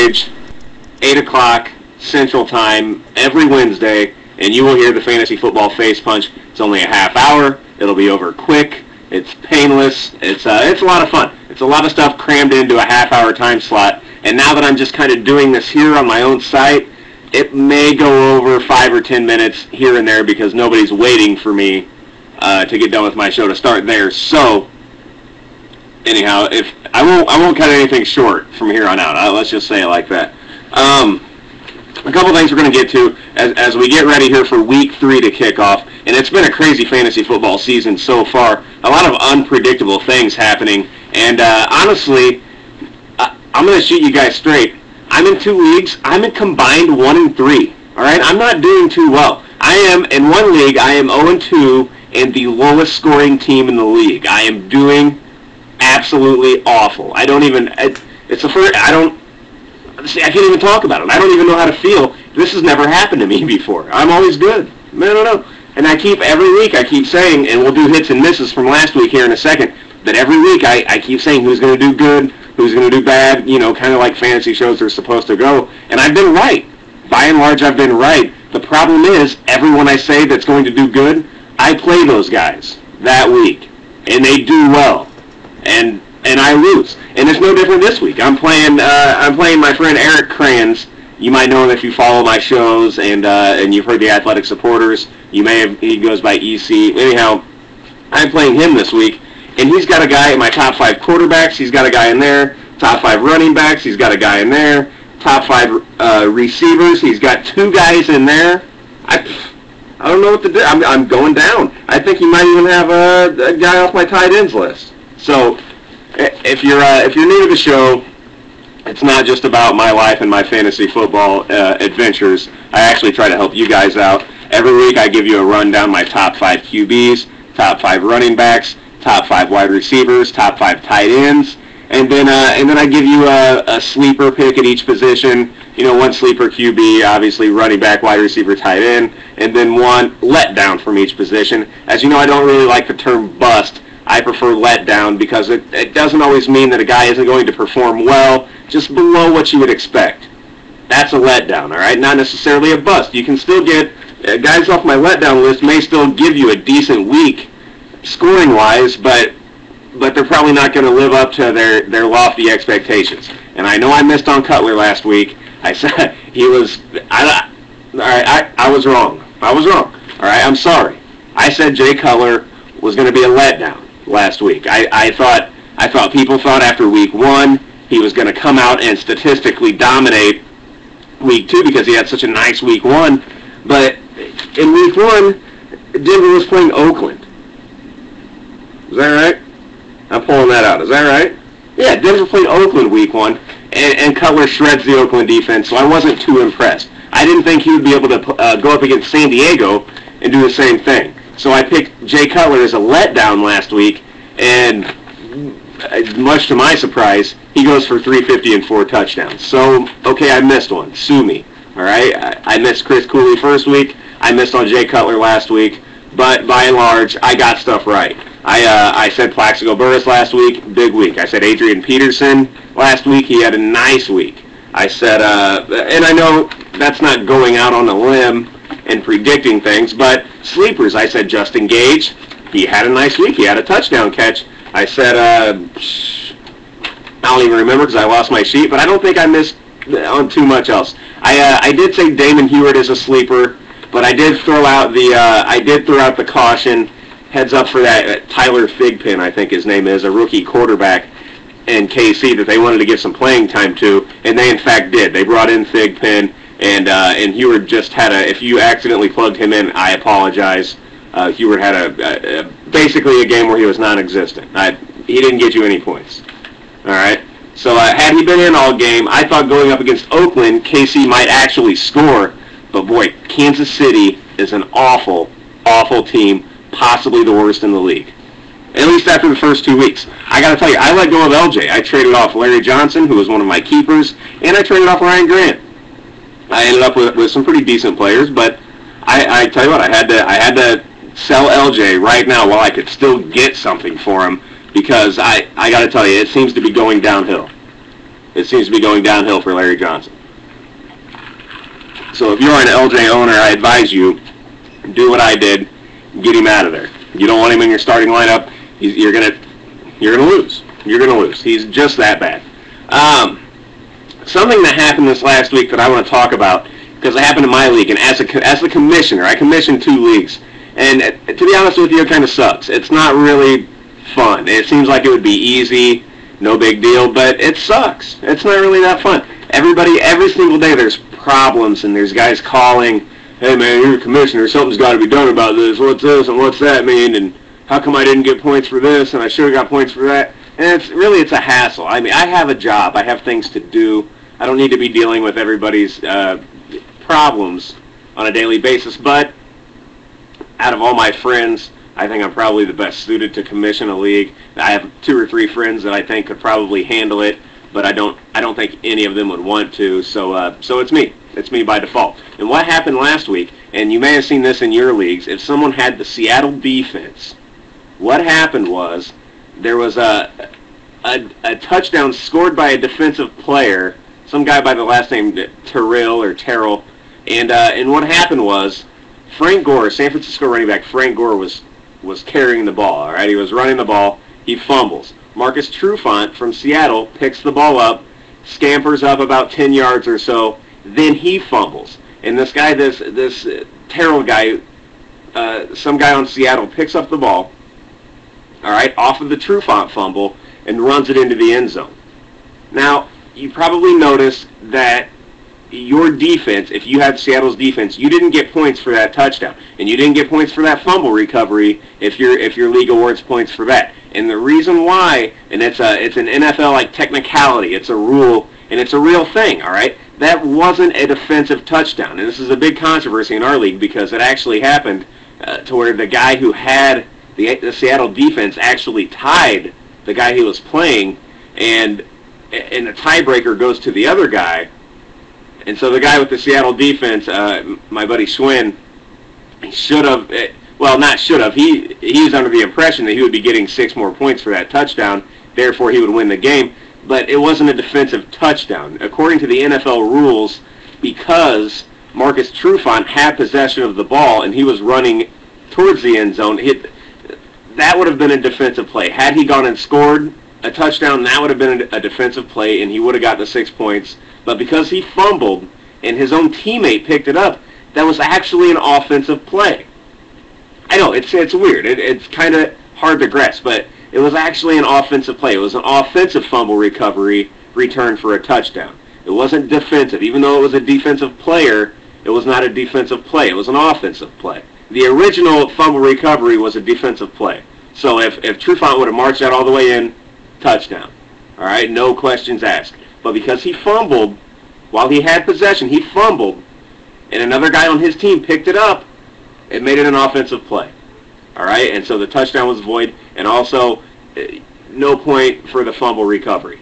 page, 8 o'clock Central Time every Wednesday, and you will hear the Fantasy Football Face Punch. It's only a half hour. It'll be over quick. It's painless. It's a lot of fun. It's a lot of stuff crammed into a half-hour time slot. And now that I'm just kind of doing this here on my own site, it may go over 5 or 10 minutes here and there because nobody's waiting for me to get done with my show to start there. So, anyhow, if I won't cut anything short from here on out. Let's just say it like that. A couple things we're going to get to as we get ready here for Week 3 to kick off. And it's been a crazy fantasy football season so far. A lot of unpredictable things happening. And honestly, I'm going to shoot you guys straight. I'm in 2 leagues. I'm in combined 1-3. All right? I'm not doing too well. I am, in one league, I am 0-2 and the lowest scoring team in the league. I am doing absolutely awful. I don't even, it's the first, I can't even talk about it. I don't even know how to feel. This has never happened to me before. I'm always good. No. And every week I keep saying, and we'll do hits and misses from last week here in a second, that every week I keep saying who's going to do good, who's going to do bad, kind of like fantasy shows are supposed to go. And I've been right. By and large, I've been right. The problem is, everyone I say that's going to do good, I play those guys that week. And they do well. And I lose. And it's no different this week. I'm playing my friend Eric Kranz. You might know him if you follow my shows and you've heard the Athletic Supporters. He goes by EC. Anyhow, I'm playing him this week, and he's got a guy in my top 5 quarterbacks. He's got a guy in there. Top 5 running backs. He's got a guy in there. Top 5 receivers. He's got 2 guys in there. I don't know what to do. I'm going down. I think he might even have a guy off my tight ends list. So if you're new to the show, it's not just about my life and my fantasy football adventures. I actually try to help you guys out. Every week I give you a rundown my top 5 QBs, top 5 running backs, top 5 wide receivers, top 5 tight ends, and then I give you a sleeper pick at each position. One sleeper QB, obviously running back, wide receiver, tight end, and then one letdown from each position. As you know, I don't really like the term bust. I prefer letdown because it doesn't always mean that a guy isn't going to perform well, just below what you would expect. That's a letdown, all right? Not necessarily a bust. You can still get, guys off my letdown list may still give you a decent week scoring-wise, but they're probably not going to live up to their lofty expectations. And I know I missed on Cutler last week. I said he was, I was wrong. I was wrong, all right? I'm sorry. I said Jay Cutler was going to be a letdown last week. I thought people thought after week 1 he was going to come out and statistically dominate week 2 because he had such a nice week 1. But in week 1, Denver was playing Oakland. Is that right? I'm pulling that out. Is that right? Yeah, Denver played Oakland week 1, and Cutler shreds the Oakland defense, so I wasn't too impressed. I didn't think he would be able to go up against San Diego and do the same thing. So I picked Jay Cutler as a letdown last week, and much to my surprise, he goes for 350 and 4 touchdowns. So, okay, I missed one. Sue me. All right? I missed Chris Cooley first week. I missed on Jay Cutler last week. But by and large, I got stuff right. I said Plaxico Burress last week, big week. I said Adrian Peterson last week. He had a nice week. I said, and I know that's not going out on a limb and predicting things, but sleepers, I said Justin Gage. He had a nice week. He had a touchdown catch. I said, I don't even remember because I lost my sheet, but I don't think I missed on too much else. I did say Damon Heward is a sleeper, but I did throw out the caution. Heads up for that Tyler Thigpen, I think his name is, a rookie quarterback in KC that they wanted to give some playing time to, and they in fact did. They brought in Thigpen, and Heward just had if you accidentally plugged him in, I apologize. Heward had basically a game where he was non-existent. He didn't get you any points. All right? So had he been in all game, I thought going up against Oakland, KC might actually score, but boy, Kansas City is an awful, awful team, possibly the worst in the league. At least after the first 2 weeks. I got to tell you, I let go of LJ. I traded off Larry Johnson, who was one of my keepers, and I traded off Ryan Grant. I ended up with some pretty decent players, but I tell you what, I had to sell LJ right now while I could still get something for him, because I got to tell you, it seems to be going downhill. it seems to be going downhill for Larry Johnson. So if you're an LJ owner, I advise you, do what I did, get him out of there. You don't want him in your starting lineup. You're gonna lose. You're gonna lose. He's just that bad. Something that happened this last week that I want to talk about, because it happened in my league, and as the commissioner, I commissioned 2 leagues, and to be honest with you, it kind of sucks. It's not really fun. It seems like it would be easy, no big deal, but it sucks. It's not really that fun. Every single day there's problems, and there's guys calling, hey man, you're a commissioner, something's got to be done about this, what's this and what's that mean, and how come I didn't get points for this, and I should have got points for that, and it's a hassle. I mean, I have a job, I have things to do, I don't need to be dealing with everybody's problems on a daily basis, but out of all my friends, I think I'm probably the best suited to commission a league. I have 2 or 3 friends that I think could probably handle it, but I don't think any of them would want to, so it's me. It's me by default. And what happened last week, and you may have seen this in your leagues, if someone had the Seattle defense, what happened was there was a touchdown scored by a defensive player, some guy by the last name Terrell, and what happened was Frank Gore, San Francisco running back Frank Gore was carrying the ball. All right, he was running the ball. He fumbles. Marcus Trufant from Seattle picks the ball up, scampers up about 10 yards or so. Then he fumbles, and this Terrell guy, some guy on Seattle picks up the ball, all right, off of the Trufant fumble and runs it into the end zone. Now, you probably noticed that your defense, if you had Seattle's defense, you didn't get points for that touchdown, and you didn't get points for that fumble recovery if your league awards points for that. And the reason why, and it's an NFL like technicality, it's a rule, and it's a real thing, all right? That wasn't a defensive touchdown, and this is a big controversy in our league because it actually happened to where the guy who had the Seattle defense actually tied the guy he was playing, and the tiebreaker goes to the other guy. And so the guy with the Seattle defense, my buddy Schwinn, he should have, well, not should have, he was under the impression that he would be getting 6 more points for that touchdown, therefore he would win the game, but it wasn't a defensive touchdown. According to the NFL rules, because Marcus Trufant had possession of the ball and he was running towards the end zone, that would have been a defensive play. Had he gone and scored a touchdown, that would have been a defensive play and he would have got the 6 points. But because he fumbled and his own teammate picked it up, that was actually an offensive play. I know, it's weird. It's kind of hard to grasp, but it was actually an offensive play. It was an offensive fumble recovery return for a touchdown. It wasn't defensive. Even though it was a defensive player, it was not a defensive play. It was an offensive play. The original fumble recovery was a defensive play. So if Trufant would have marched that all the way in, touchdown. All right, no questions asked. But because he fumbled, while he had possession, he fumbled, and another guy on his team picked it up, it made it an offensive play. All right, and so the touchdown was void, and also no point for the fumble recovery.